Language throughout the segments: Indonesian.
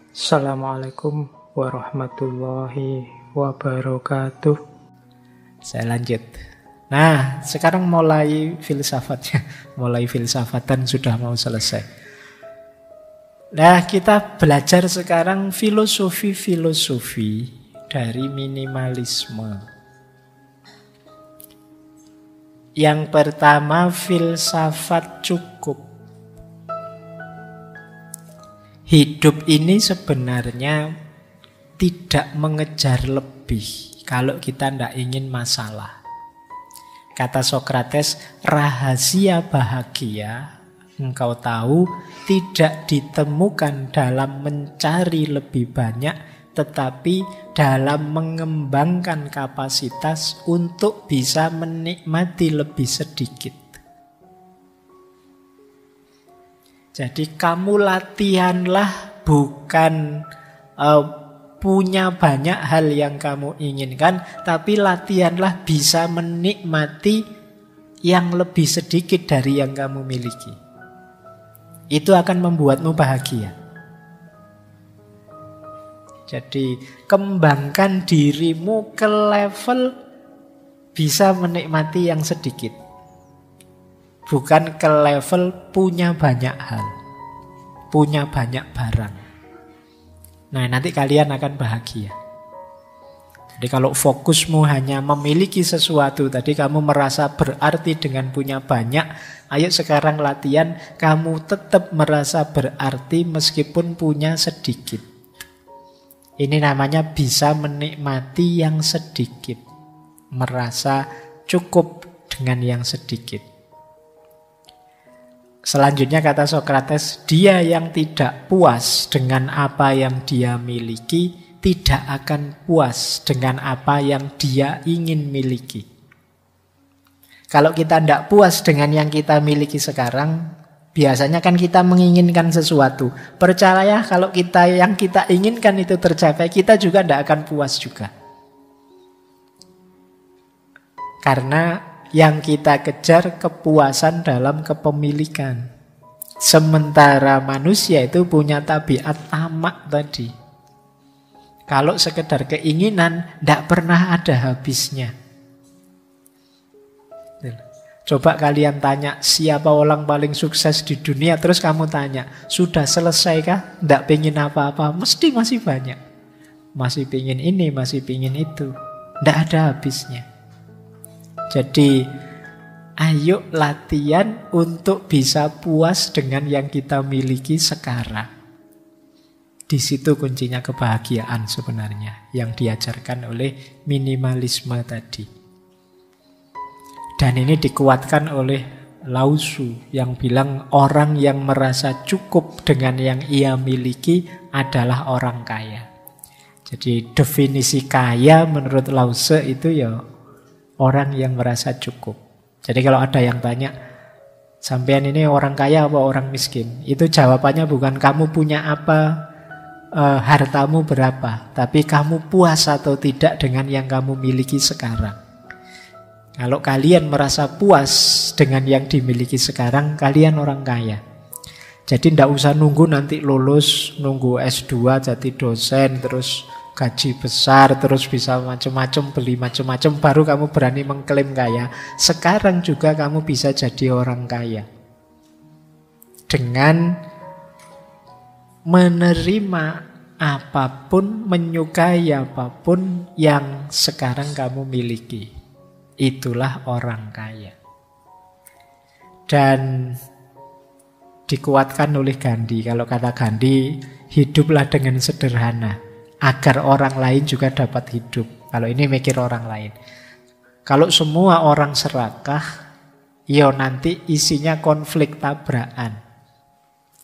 Assalamualaikum warahmatullahi wabarakatuh. Saya lanjut. Nah, sekarang mulai filsafatnya. Mulai filsafatan sudah mau selesai. Nah, kita belajar sekarang filosofi-filosofi dari minimalisme. Yang pertama, filsafat cukup. Hidup ini sebenarnya tidak mengejar lebih kalau kita tidak ingin masalah. Kata Sokrates, rahasia bahagia, engkau tahu, tidak ditemukan dalam mencari lebih banyak, tetapi dalam mengembangkan kapasitas untuk bisa menikmati lebih sedikit. Jadi kamu latihanlah bukan punya banyak hal yang kamu inginkan, tapi latihanlah bisa menikmati yang lebih sedikit dari yang kamu miliki. Itu akan membuatmu bahagia. Jadi kembangkan dirimu ke level bisa menikmati yang sedikit. Bukan ke level punya banyak hal, punya banyak barang. Nah, nanti kalian akan bahagia. Jadi kalau fokusmu hanya memiliki sesuatu, tadi kamu merasa berarti dengan punya banyak, ayo sekarang latihan, kamu tetap merasa berarti meskipun punya sedikit. Ini namanya bisa menikmati yang sedikit. Merasa cukup dengan yang sedikit. Selanjutnya kata Sokrates, dia yang tidak puas dengan apa yang dia miliki, tidak akan puas dengan apa yang dia ingin miliki. Kalau kita tidak puas dengan yang kita miliki sekarang, biasanya kan kita menginginkan sesuatu. Percaya kalau yang kita inginkan itu tercapai, kita juga tidak akan puas juga. Karena yang kita kejar kepuasan dalam kepemilikan. Sementara manusia itu punya tabiat tamak tadi. Kalau sekedar keinginan, tidak pernah ada habisnya. Coba kalian tanya, siapa orang paling sukses di dunia? Terus kamu tanya, sudah selesai kah? Tidak pengen apa-apa? Mesti masih banyak. Masih pengen ini, masih pengen itu. Tidak ada habisnya. Jadi, ayo latihan untuk bisa puas dengan yang kita miliki sekarang. Di situ kuncinya kebahagiaan sebenarnya yang diajarkan oleh minimalisme tadi. Dan ini dikuatkan oleh Lao Tzu yang bilang orang yang merasa cukup dengan yang ia miliki adalah orang kaya. Jadi definisi kaya menurut Lao Tzu itu ya orang yang merasa cukup. Jadi kalau ada yang tanya, sampean ini orang kaya apa orang miskin? Itu jawabannya bukan kamu punya apa, hartamu berapa, tapi kamu puas atau tidak dengan yang kamu miliki sekarang. Kalau kalian merasa puas dengan yang dimiliki sekarang, kalian orang kaya. Jadi tidak usah nunggu nanti lulus, nunggu S2 jadi dosen, terus gaji besar, terus bisa macam-macam, beli macam-macam, baru kamu berani mengklaim kaya. Sekarang juga kamu bisa jadi orang kaya. Dengan menerima apapun, menyukai apapun yang sekarang kamu miliki. Itulah orang kaya. Dan dikuatkan oleh Gandhi. Kalau kata Gandhi, hiduplah dengan sederhana agar orang lain juga dapat hidup. Kalau ini mikir orang lain. Kalau semua orang serakah, ya nanti isinya konflik tabrakan.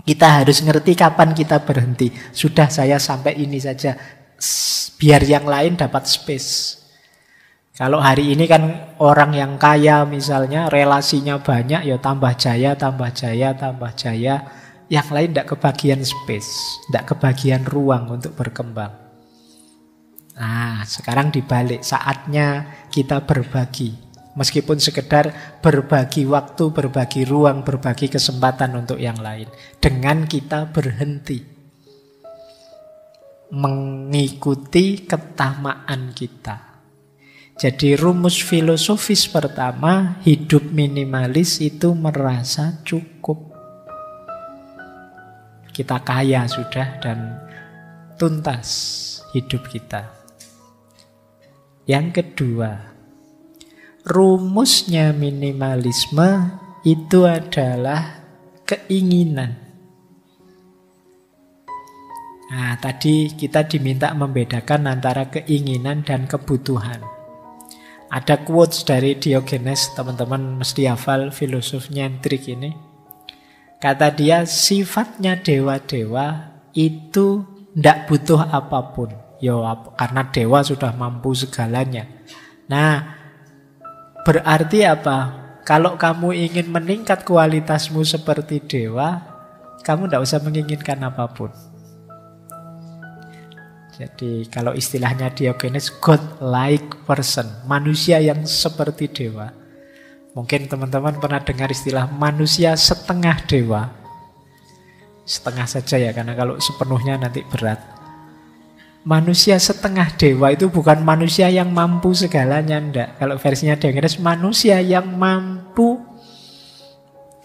Kita harus ngerti kapan kita berhenti. Sudah, saya sampai ini saja, biar yang lain dapat space. Kalau hari ini kan orang yang kaya misalnya relasinya banyak, ya tambah jaya, tambah jaya, tambah jaya. Yang lain tidak kebagian space, tidak kebagian ruang untuk berkembang. Nah, sekarang dibalik, saatnya kita berbagi. Meskipun sekedar berbagi waktu, berbagi ruang, berbagi kesempatan untuk yang lain. Dengan kita berhenti. mengikuti ketamaan kita. Jadi rumus filosofis pertama, hidup minimalis itu merasa cukup. Kita kaya sudah dan tuntas hidup kita. Yang kedua, rumusnya minimalisme itu adalah keinginan. Nah, tadi kita diminta membedakan antara keinginan dan kebutuhan. Ada quotes dari Diogenes, teman-teman mesti hafal, filosof nyentrik ini. Kata dia, sifatnya dewa-dewa itu tidak butuh apapun. Karena dewa sudah mampu segalanya. Nah, berarti apa? Kalau kamu ingin meningkat kualitasmu seperti dewa, kamu tidak usah menginginkan apapun. Jadi kalau istilahnya Diogenes, God-like person, manusia yang seperti dewa. Mungkin teman-teman pernah dengar istilah manusia setengah dewa. Setengah saja ya, karena kalau sepenuhnya nanti berat. Manusia setengah dewa itu bukan manusia yang mampu segalanya, enggak. Kalau versinya Diogenes, manusia yang mampu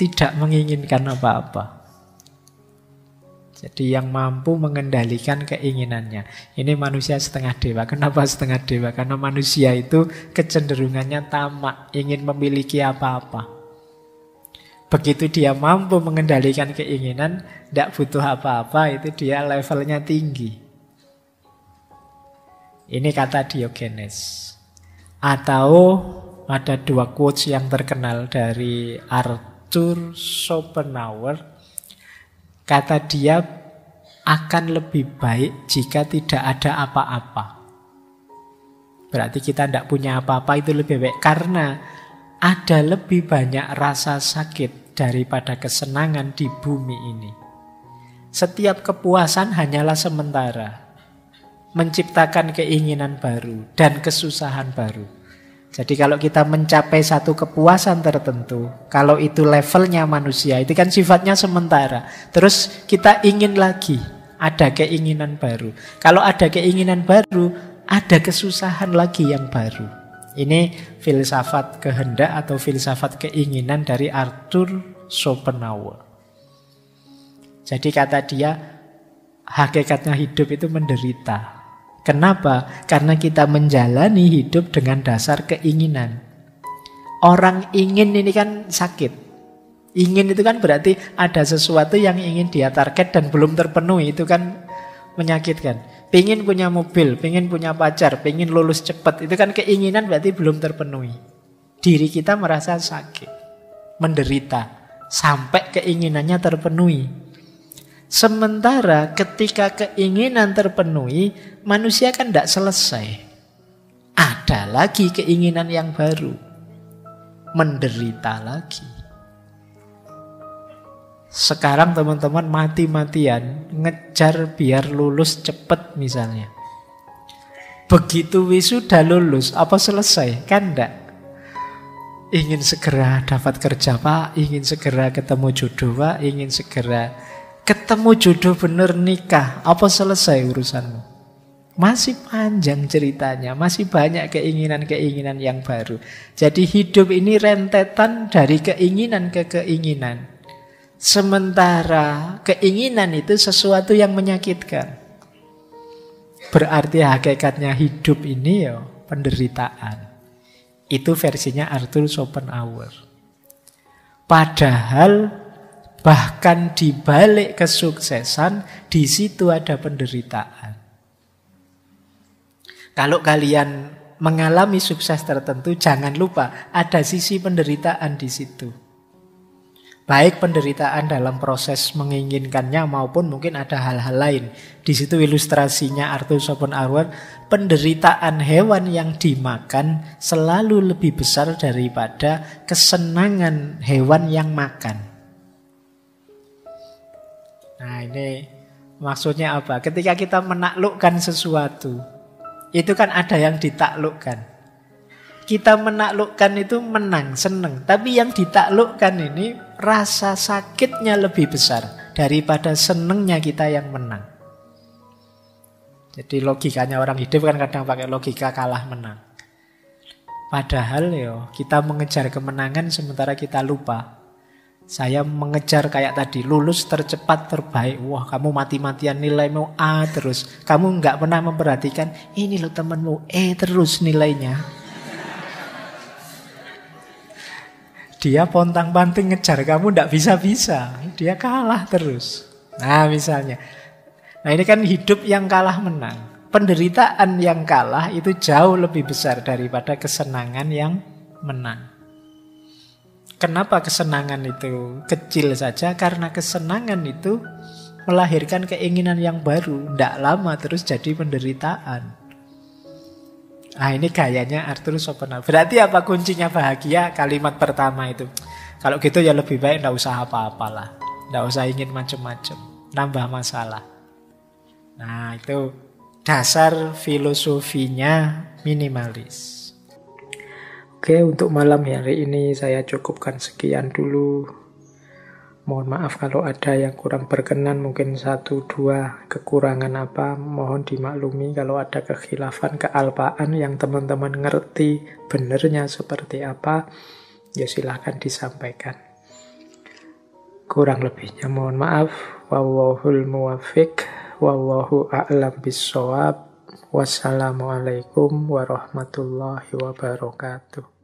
tidak menginginkan apa-apa. Jadi yang mampu mengendalikan keinginannya. Ini manusia setengah dewa. Kenapa setengah dewa? Karena manusia itu kecenderungannya tamak, ingin memiliki apa-apa. Begitu dia mampu mengendalikan keinginan, tidak butuh apa-apa, itu dia levelnya tinggi. Ini kata Diogenes. Atau ada dua quotes yang terkenal dari Arthur Schopenhauer. Kata dia, akan lebih baik jika tidak ada apa-apa. Berarti kita tidak punya apa-apa, itu lebih baik. Karena ada lebih banyak rasa sakit daripada kesenangan di bumi ini. Setiap kepuasan hanyalah sementara. Menciptakan keinginan baru dan kesusahan baru. Jadi kalau kita mencapai satu kepuasan tertentu, kalau itu levelnya manusia, itu kan sifatnya sementara. Terus kita ingin lagi, ada keinginan baru. Kalau ada keinginan baru, ada kesusahan lagi yang baru. Ini filsafat kehendak atau filsafat keinginan dari Arthur Schopenhauer. Jadi kata dia, hakikatnya hidup itu menderita. Kenapa? Karena kita menjalani hidup dengan dasar keinginan. Orang ingin ini kan sakit. Ingin itu kan berarti ada sesuatu yang ingin dia target dan belum terpenuhi. Itu kan menyakitkan. Pingin punya mobil, pingin punya pacar, pingin lulus cepat. Itu kan keinginan berarti belum terpenuhi. Diri kita merasa sakit, menderita, sampai keinginannya terpenuhi. Sementara ketika keinginan terpenuhi, manusia kan tidak selesai. Ada lagi keinginan yang baru. Menderita lagi. Sekarang teman-teman mati-matian ngejar biar lulus cepat misalnya. Begitu wisuda lulus, apa selesai? Kan enggak. Ingin segera dapat kerja Pak, ingin segera ketemu jodoh Pak, ingin segera ketemu jodoh bener nikah. Apa selesai urusanmu? Masih panjang ceritanya, masih banyak keinginan-keinginan yang baru. Jadi hidup ini rentetan dari keinginan ke keinginan. Sementara keinginan itu sesuatu yang menyakitkan. Berarti hakikatnya hidup ini ya penderitaan. Itu versinya Arthur Schopenhauer. Padahal bahkan di balik kesuksesan, di situ ada penderitaan. Kalau kalian mengalami sukses tertentu, jangan lupa ada sisi penderitaan di situ. Baik penderitaan dalam proses menginginkannya maupun mungkin ada hal-hal lain. Di situ ilustrasinya Arthur Schopenhauer, penderitaan hewan yang dimakan selalu lebih besar daripada kesenangan hewan yang makan. Nah ini maksudnya apa? Ketika kita menaklukkan sesuatu, itu kan ada yang ditaklukkan. Kita menaklukkan itu menang, senang. Tapi yang ditaklukkan ini rasa sakitnya lebih besar daripada senangnya kita yang menang. Jadi logikanya orang hidup kan kadang pakai logika kalah menang. Padahal kita mengejar kemenangan sementara kita lupa. Saya mengejar kayak tadi, lulus tercepat terbaik. Wah, kamu mati-matian nilaimu A terus. Kamu nggak pernah memperhatikan, ini loh temenmu E terus nilainya. Dia pontang-panting ngejar kamu nggak bisa-bisa. Dia kalah terus. Nah misalnya. Nah ini kan hidup yang kalah menang. Penderitaan yang kalah itu jauh lebih besar daripada kesenangan yang menang. Kenapa kesenangan itu kecil saja? Karena kesenangan itu melahirkan keinginan yang baru. Tidak lama terus jadi penderitaan. Nah ini gayanya Arthur Schopenhauer. Berarti apa kuncinya bahagia? Kalimat pertama itu. Kalau gitu ya lebih baik tidak usah apa-apalah. Tidak usah ingin macam-macam. Nambah masalah. Nah itu dasar filosofinya minimalis. Oke, untuk malam hari ini saya cukupkan sekian dulu. Mohon maaf kalau ada yang kurang berkenan, mungkin 1-2 kekurangan apa, mohon dimaklumi. Kalau ada kekhilafan, kealpaan yang teman-teman ngerti benernya seperti apa, ya silahkan disampaikan. Kurang lebihnya mohon maaf. Wallahul muwaffiq, wallahu a'lam bissawab. Wassalamualaikum warahmatullahi wabarakatuh.